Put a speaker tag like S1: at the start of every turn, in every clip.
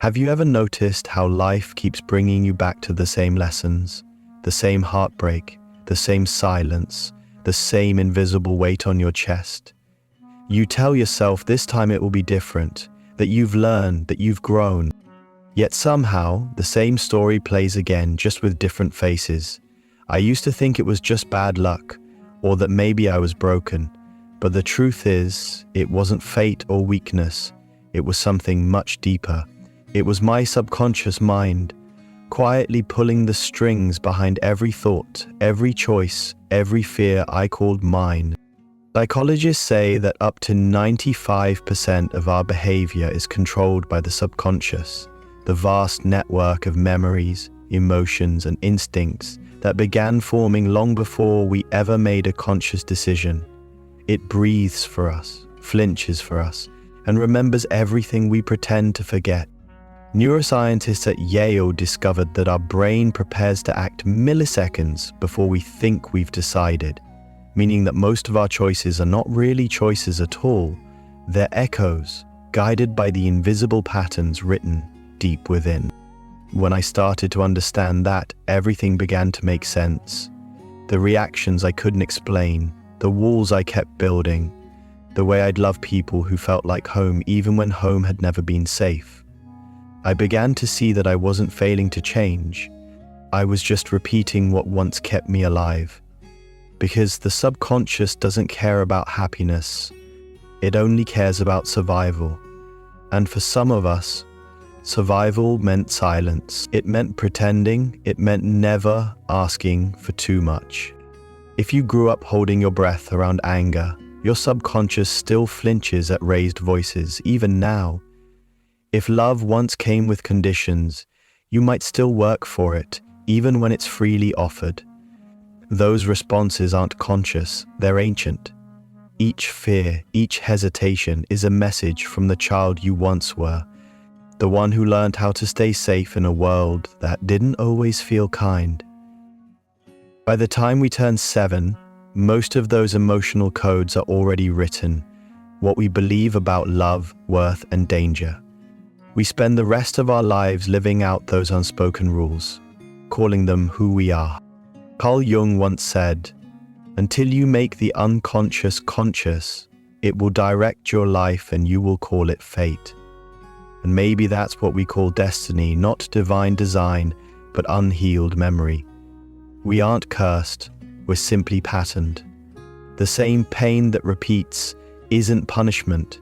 S1: Have you ever noticed how life keeps bringing you back to the same lessons, the same heartbreak, the same silence, the same invisible weight on your chest? You tell yourself this time it will be different, that you've learned, that you've grown. Yet somehow, the same story plays again, just with different faces. I used to think it was just bad luck, or that maybe I was broken. But the truth is, it wasn't fate or weakness. It was something much deeper. It was my subconscious mind, quietly pulling the strings behind every thought, every choice, every fear I called mine. Psychologists say that up to 95% of our behavior is controlled by the subconscious, the vast network of memories, emotions, and instincts that began forming long before we ever made a conscious decision. It breathes for us, flinches for us, and remembers everything we pretend to forget. Neuroscientists at Yale discovered that our brain prepares to act milliseconds before we think we've decided, meaning that most of our choices are not really choices at all. They're echoes, guided by the invisible patterns written deep within. When I started to understand that, everything began to make sense. The reactions I couldn't explain, the walls I kept building, the way I'd love people who felt like home even when home had never been safe. I began to see that I wasn't failing to change. I was just repeating what once kept me alive. Because the subconscious doesn't care about happiness. It only cares about survival. And for some of us, survival meant silence. It meant pretending. It meant never asking for too much. If you grew up holding your breath around anger, your subconscious still flinches at raised voices, even now. If love once came with conditions, you might still work for it, even when it's freely offered. Those responses aren't conscious, they're ancient. Each fear, each hesitation is a message from the child you once were, the one who learned how to stay safe in a world that didn't always feel kind. By the time we turn 7, most of those emotional codes are already written, what we believe about love, worth, and danger. We spend the rest of our lives living out those unspoken rules, calling them who we are. Carl Jung once said, "Until you make the unconscious conscious, it will direct your life and you will call it fate." And maybe that's what we call destiny, not divine design, but unhealed memory. We aren't cursed, we're simply patterned. The same pain that repeats isn't punishment.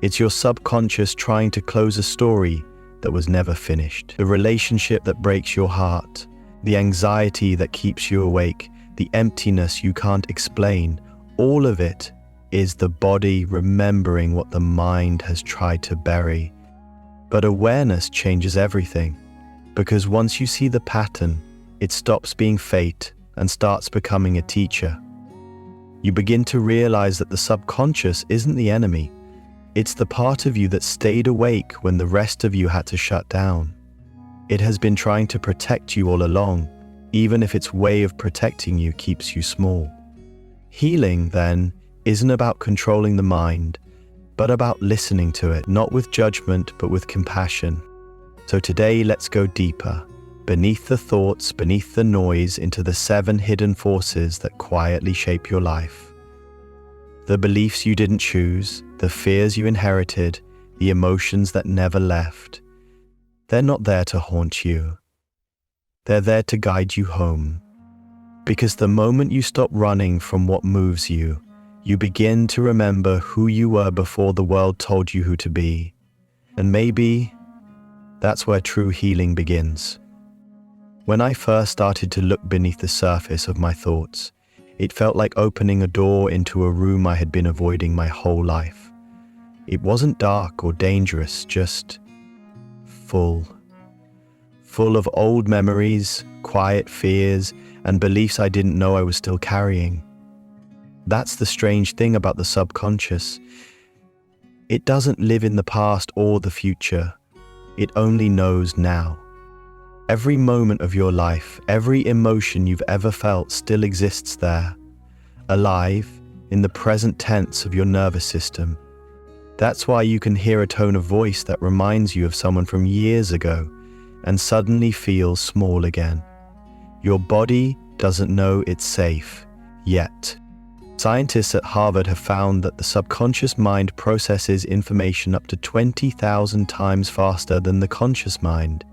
S1: It's your subconscious trying to close a story that was never finished. The relationship that breaks your heart, the anxiety that keeps you awake, the emptiness you can't explain, all of it is the body remembering what the mind has tried to bury. But awareness changes everything, because once you see the pattern, it stops being fate and starts becoming a teacher. You begin to realize that the subconscious isn't the enemy. It's the part of you that stayed awake when the rest of you had to shut down. It has been trying to protect you all along, even if its way of protecting you keeps you small. Healing, then, isn't about controlling the mind, but about listening to it, not with judgment, but with compassion. So today, let's go deeper, beneath the thoughts, beneath the noise, into the 7 hidden forces that quietly shape your life. The beliefs you didn't choose, the fears you inherited, the emotions that never left. They're not there to haunt you. They're there to guide you home. Because the moment you stop running from what moves you, you begin to remember who you were before the world told you who to be. And maybe that's where true healing begins. When I first started to look beneath the surface of my thoughts, it felt like opening a door into a room I had been avoiding my whole life. It wasn't dark or dangerous, just full of old memories, quiet fears, and beliefs I didn't know I was still carrying. That's the strange thing about the subconscious. It doesn't live in the past or the future. It only knows now. Every moment of your life, every emotion you've ever felt still exists there, alive in the present tense of your nervous system. That's why you can hear a tone of voice that reminds you of someone from years ago and suddenly feel small again. Your body doesn't know it's safe yet. Scientists at Harvard have found that the subconscious mind processes information up to 20,000 times faster than the conscious mind.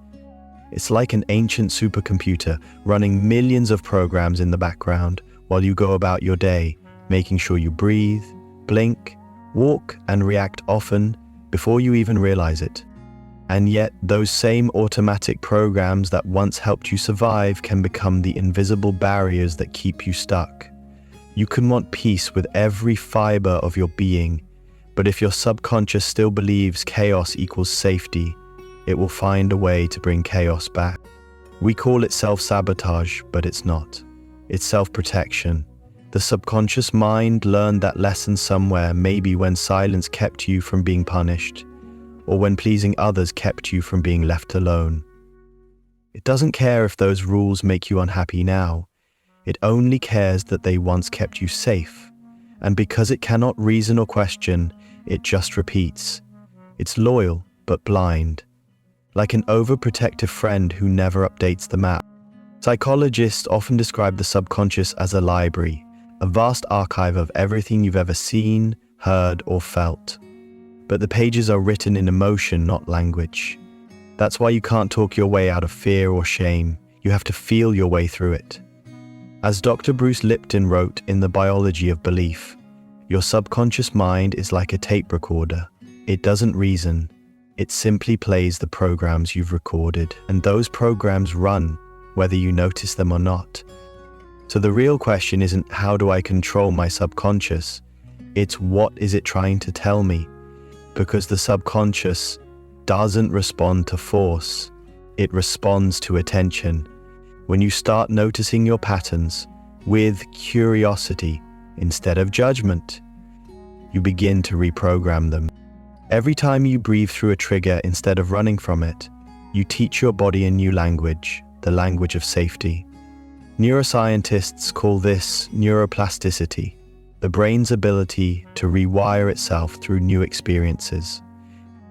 S1: It's like an ancient supercomputer running millions of programs in the background while you go about your day, making sure you breathe, blink, walk, and react often before you even realize it. And yet, those same automatic programs that once helped you survive can become the invisible barriers that keep you stuck. You can want peace with every fiber of your being, but if your subconscious still believes chaos equals safety, it will find a way to bring chaos back. We call it self-sabotage, but it's not. It's self-protection. The subconscious mind learned that lesson somewhere, maybe when silence kept you from being punished, or when pleasing others kept you from being left alone. It doesn't care if those rules make you unhappy now. It only cares that they once kept you safe. And because it cannot reason or question, it just repeats. It's loyal, but blind. Like an overprotective friend who never updates the map. Psychologists often describe the subconscious as a library, a vast archive of everything you've ever seen, heard, or felt. But the pages are written in emotion, not language. That's why you can't talk your way out of fear or shame. You have to feel your way through it. As Dr. Bruce Lipton wrote in The Biology of Belief, your subconscious mind is like a tape recorder. It doesn't reason. It simply plays the programs you've recorded, and those programs run, whether you notice them or not. So the real question isn't how do I control my subconscious? It's what is it trying to tell me? Because the subconscious doesn't respond to force. It responds to attention. When you start noticing your patterns with curiosity instead of judgment, you begin to reprogram them. Every time you breathe through a trigger instead of running from it, you teach your body a new language, the language of safety. Neuroscientists call this neuroplasticity, the brain's ability to rewire itself through new experiences.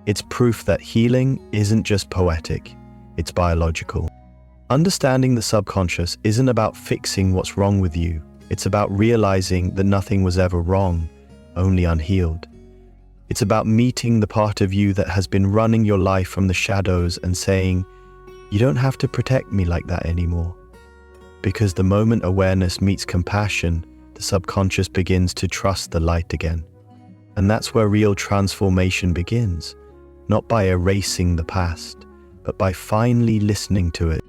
S1: It's proof that healing isn't just poetic, it's biological. Understanding the subconscious isn't about fixing what's wrong with you. It's about realizing that nothing was ever wrong, only unhealed. It's about meeting the part of you that has been running your life from the shadows and saying, you don't have to protect me like that anymore. Because the moment awareness meets compassion, the subconscious begins to trust the light again. And that's where real transformation begins, not by erasing the past, but by finally listening to it.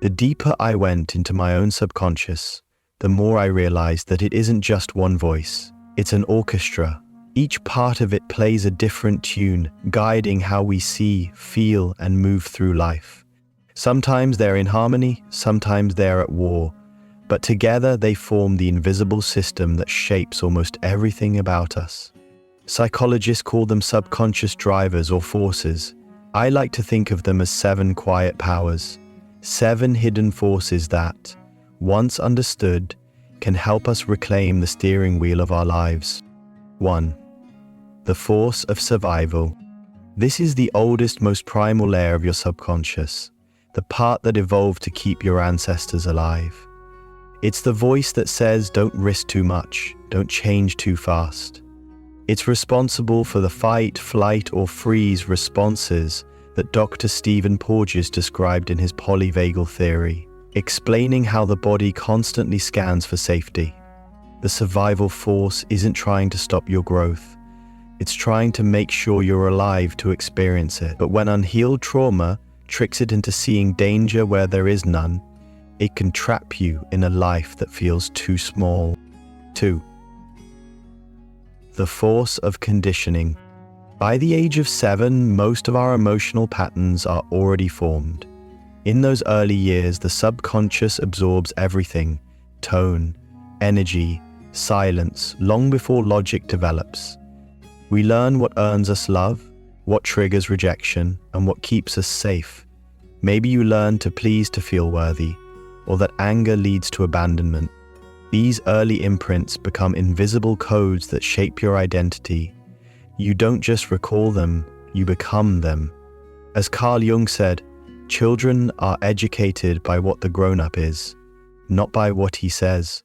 S1: The deeper I went into my own subconscious, the more I realized that it isn't just one voice, it's an orchestra. Each part of it plays a different tune, guiding how we see, feel, and move through life. Sometimes they're in harmony, sometimes they're at war, but together they form the invisible system that shapes almost everything about us. Psychologists call them subconscious drivers or forces. I like to think of them as 7 quiet powers, 7 hidden forces that, once understood, can help us reclaim the steering wheel of our lives. 1. The force of survival. This is the oldest, most primal layer of your subconscious, the part that evolved to keep your ancestors alive. It's the voice that says, don't risk too much, don't change too fast. It's responsible for the fight, flight, or freeze responses that Dr. Stephen Porges described in his polyvagal theory, explaining how the body constantly scans for safety. The survival force isn't trying to stop your growth. It's trying to make sure you're alive to experience it. But when unhealed trauma tricks it into seeing danger where there is none, it can trap you in a life that feels too small. 2. The force of conditioning. By the age of 7, most of our emotional patterns are already formed. In those early years, the subconscious absorbs everything: tone, energy, silence, long before logic develops. We learn what earns us love, what triggers rejection, and what keeps us safe. Maybe you learn to please to feel worthy, or that anger leads to abandonment. These early imprints become invisible codes that shape your identity. You don't just recall them, you become them. As Carl Jung said, children are educated by what the grown-up is, not by what he says.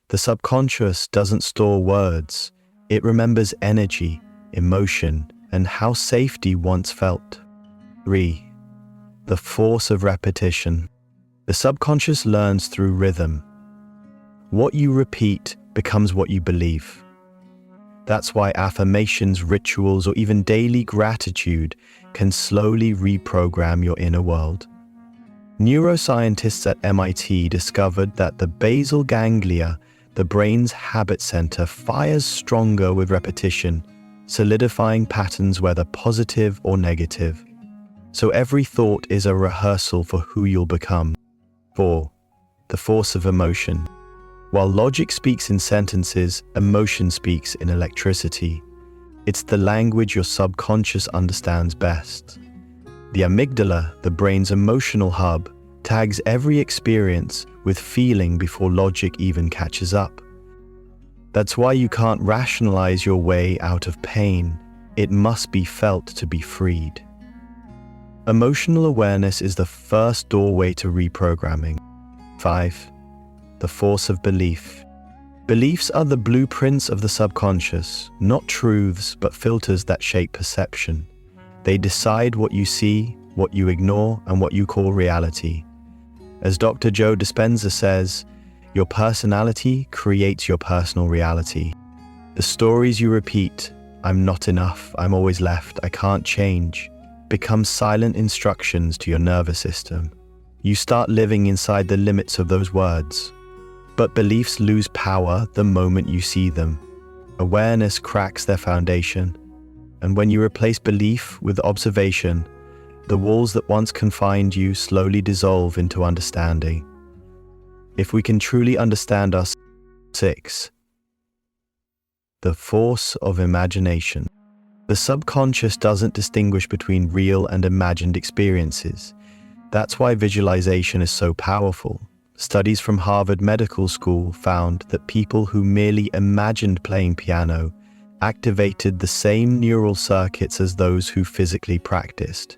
S1: The subconscious doesn't store words. It remembers energy, emotion, and how safety once felt. 3. The force of repetition. The subconscious learns through rhythm. What you repeat becomes what you believe. That's why affirmations, rituals, or even daily gratitude can slowly reprogram your inner world. Neuroscientists at MIT discovered that the basal ganglia, the brain's habit center, fires stronger with repetition, solidifying patterns whether positive or negative. So every thought is a rehearsal for who you'll become. 4. The force of emotion. While logic speaks in sentences, emotion speaks in electricity. It's the language your subconscious understands best. The amygdala, the brain's emotional hub, tags every experience with feeling before logic even catches up. That's why you can't rationalize your way out of pain. It must be felt to be freed. Emotional awareness is the first doorway to reprogramming. 5. The force of belief. Beliefs are the blueprints of the subconscious, not truths, but filters that shape perception. They decide what you see, what you ignore, and what you call reality. As Dr. Joe Dispenza says, your personality creates your personal reality. The stories you repeat, I'm not enough, I'm always left, I can't change, become silent instructions to your nervous system. You start living inside the limits of those words. But beliefs lose power the moment you see them. Awareness cracks their foundation. And when you replace belief with observation, the walls that once confined you slowly dissolve into understanding. If we can truly understand us. 6. The force of imagination. The subconscious doesn't distinguish between real and imagined experiences. That's why visualization is so powerful. Studies from Harvard Medical School found that people who merely imagined playing piano activated the same neural circuits as those who physically practiced.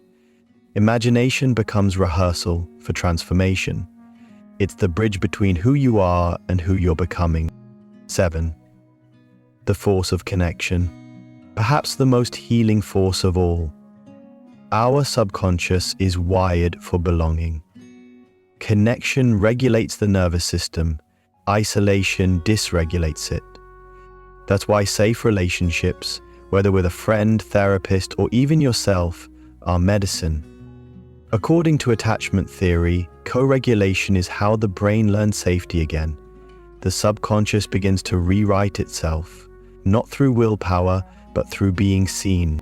S1: Imagination becomes rehearsal for transformation. It's the bridge between who you are and who you're becoming. 7. The force of connection. Perhaps the most healing force of all. Our subconscious is wired for belonging. Connection regulates the nervous system. Isolation dysregulates it. That's why safe relationships, whether with a friend, therapist, or even yourself, are medicine. According to attachment theory, co-regulation is how the brain learns safety again. The subconscious begins to rewrite itself, not through willpower, but through being seen.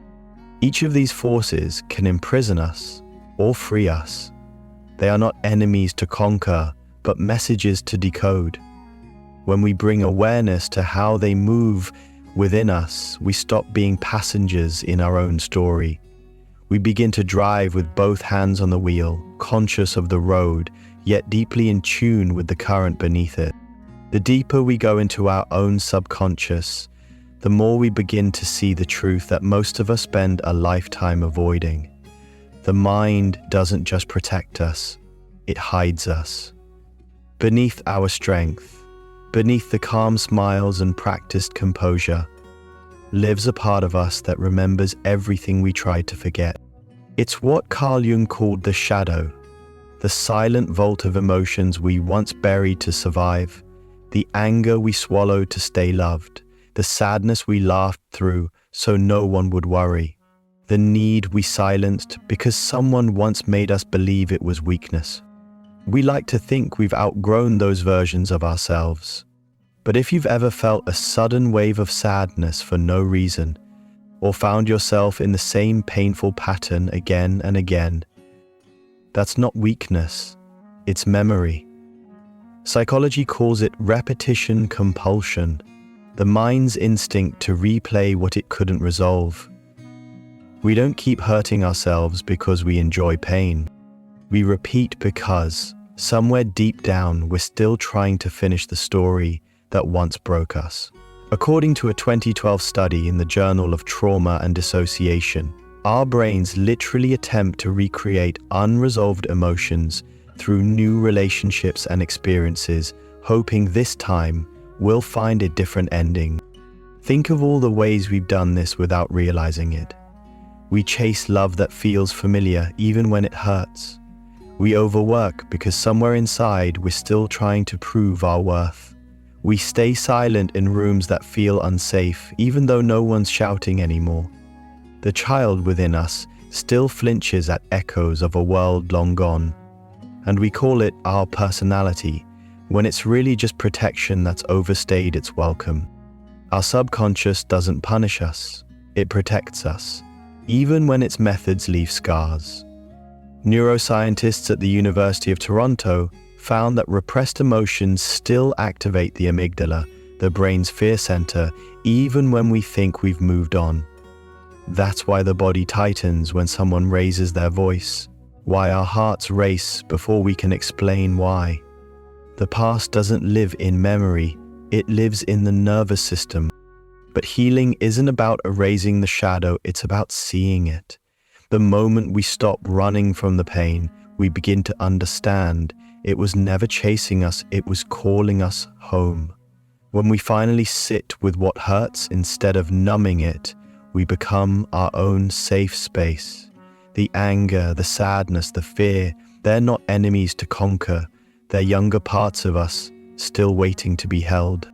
S1: Each of these forces can imprison us or free us. They are not enemies to conquer, but messages to decode. When we bring awareness to how they move within us, we stop being passengers in our own story. We begin to drive with both hands on the wheel, conscious of the road, yet deeply in tune with the current beneath it. The deeper we go into our own subconscious, the more we begin to see the truth that most of us spend a lifetime avoiding. The mind doesn't just protect us, it hides us. Beneath our strength, beneath the calm smiles and practiced composure, lives a part of us that remembers everything we tried to forget. It's what Carl Jung called the shadow, the silent vault of emotions we once buried to survive, the anger we swallowed to stay loved, the sadness we laughed through so no one would worry, the need we silenced because someone once made us believe it was weakness. We like to think we've outgrown those versions of ourselves. But if you've ever felt a sudden wave of sadness for no reason, or found yourself in the same painful pattern again and again, that's not weakness, it's memory. Psychology calls it repetition compulsion, the mind's instinct to replay what it couldn't resolve. We don't keep hurting ourselves because we enjoy pain. We repeat because, somewhere deep down, we're still trying to finish the story that once broke us. According to a 2012 study in the Journal of Trauma and Dissociation, our brains literally attempt to recreate unresolved emotions through new relationships and experiences, hoping this time we'll find a different ending. Think of all the ways we've done this without realizing it. We chase love that feels familiar even when it hurts. We overwork because somewhere inside we're still trying to prove our worth. We stay silent in rooms that feel unsafe even though no one's shouting anymore. The child within us still flinches at echoes of a world long gone. And we call it our personality, when it's really just protection that's overstayed its welcome. Our subconscious doesn't punish us, it protects us, even when its methods leave scars. Neuroscientists at the University of Toronto found that repressed emotions still activate the amygdala, the brain's fear center, even when we think we've moved on. That's why the body tightens when someone raises their voice, why our hearts race before we can explain why. The past doesn't live in memory, it lives in the nervous system. But healing isn't about erasing the shadow, it's about seeing it. The moment we stop running from the pain, we begin to understand it was never chasing us, it was calling us home. When we finally sit with what hurts instead of numbing it, we become our own safe space. The anger, the sadness, the fear, they're not enemies to conquer. They're younger parts of us, still waiting to be held.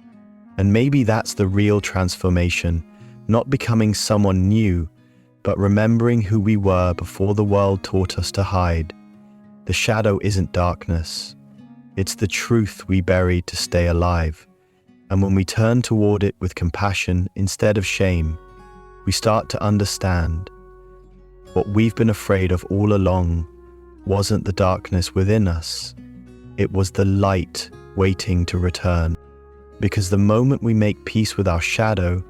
S1: And maybe that's the real transformation, not becoming someone new, but remembering who we were before the world taught us to hide. The shadow isn't darkness. It's the truth we buried to stay alive. And when we turn toward it with compassion instead of shame, we start to understand what we've been afraid of all along wasn't the darkness within us. It was the light waiting to return. Because the moment we make peace with our shadow,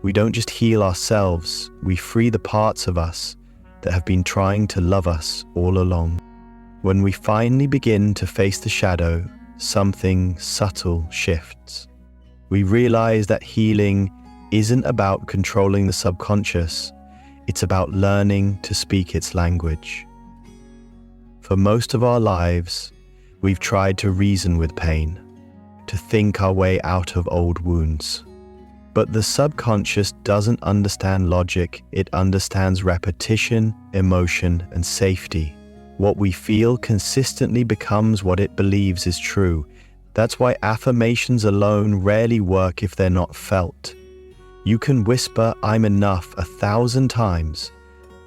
S1: we don't just heal ourselves, we free the parts of us that have been trying to love us all along. When we finally begin to face the shadow, something subtle shifts. We realize that healing isn't about controlling the subconscious, it's about learning to speak its language. For most of our lives, we've tried to reason with pain, to think our way out of old wounds. But the subconscious doesn't understand logic, it understands repetition, emotion, and safety. What we feel consistently becomes what it believes is true. That's why affirmations alone rarely work if they're not felt. You can whisper, "I'm enough," 1,000 times,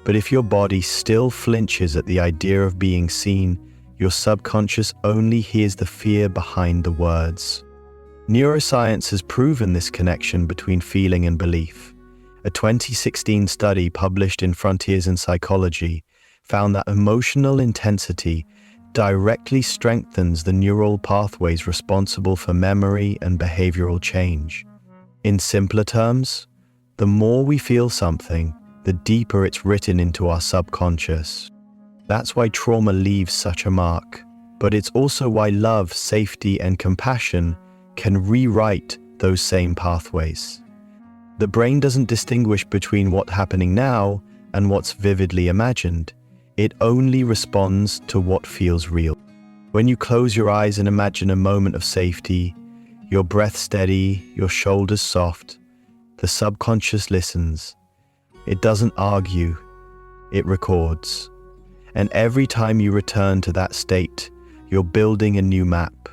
S1: but if your body still flinches at the idea of being seen, your subconscious only hears the fear behind the words. Neuroscience has proven this connection between feeling and belief. A 2016 study published in Frontiers in Psychology found that emotional intensity directly strengthens the neural pathways responsible for memory and behavioral change. In simpler terms, the more we feel something, the deeper it's written into our subconscious. That's why trauma leaves such a mark, but it's also why love, safety, and compassion can rewrite those same pathways. The brain doesn't distinguish between what's happening now and what's vividly imagined. It only responds to what feels real. When you close your eyes and imagine a moment of safety, your breath steady, your shoulders soft, the subconscious listens. It doesn't argue, it records. And every time you return to that state, you're building a new map,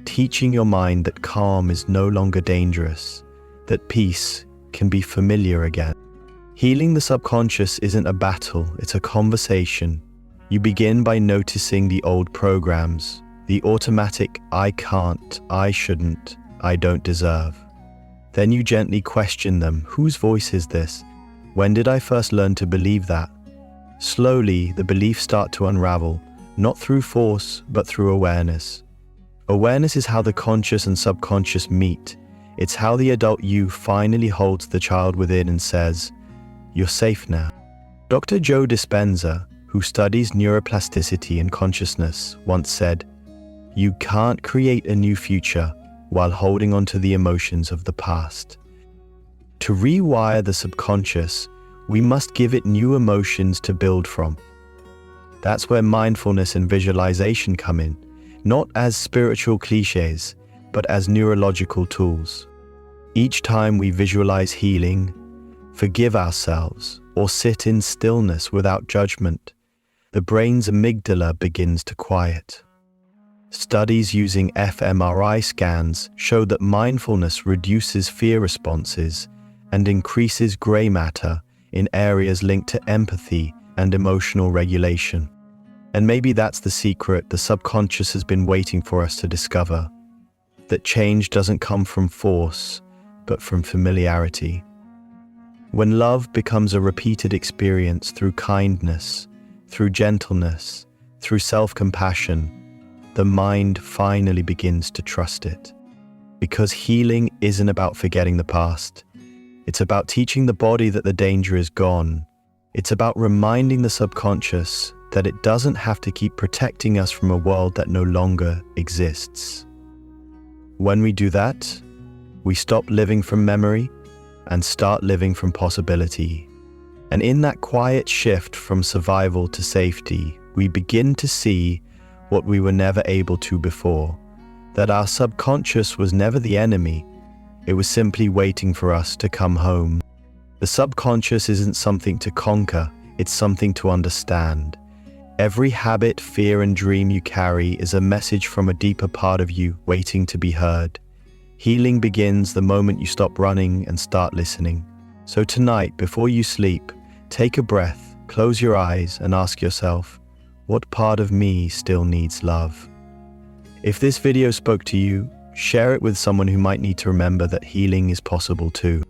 S1: teaching your mind that calm is no longer dangerous, that peace can be familiar again. Healing the subconscious isn't a battle, it's a conversation. You begin by noticing the old programs, the automatic "I can't," "I shouldn't," "I don't deserve." Then you gently question them. Whose voice is this? When did I first learn to believe that? Slowly, the beliefs start to unravel, not through force, but through awareness. Awareness is how the conscious and subconscious meet. It's how the adult you finally holds the child within and says, "You're safe now." Dr. Joe Dispenza, who studies neuroplasticity and consciousness, once said, "You can't create a new future while holding on to the emotions of the past." To rewire the subconscious, we must give it new emotions to build from. That's where mindfulness and visualization come in, not as spiritual cliches, but as neurological tools. Each time we visualize healing, forgive ourselves, or sit in stillness without judgment, the brain's amygdala begins to quiet. Studies using fMRI scans show that mindfulness reduces fear responses and increases gray matter in areas linked to empathy and emotional regulation. And maybe that's the secret the subconscious has been waiting for us to discover, that change doesn't come from force, but from familiarity. When love becomes a repeated experience through kindness, through gentleness, through self-compassion, the mind finally begins to trust it. Because healing isn't about forgetting the past. It's about teaching the body that the danger is gone. It's about reminding the subconscious that it doesn't have to keep protecting us from a world that no longer exists. When we do that, we stop living from memory and start living from possibility. And in that quiet shift from survival to safety, we begin to see what we were never able to before, that our subconscious was never the enemy. It was simply waiting for us to come home. The subconscious isn't something to conquer, it's something to understand. Every habit, fear, and dream you carry is a message from a deeper part of you waiting to be heard. Healing begins the moment you stop running and start listening. So tonight, before you sleep, take a breath, close your eyes, and ask yourself, what part of me still needs love? If this video spoke to you, share it with someone who might need to remember that healing is possible too.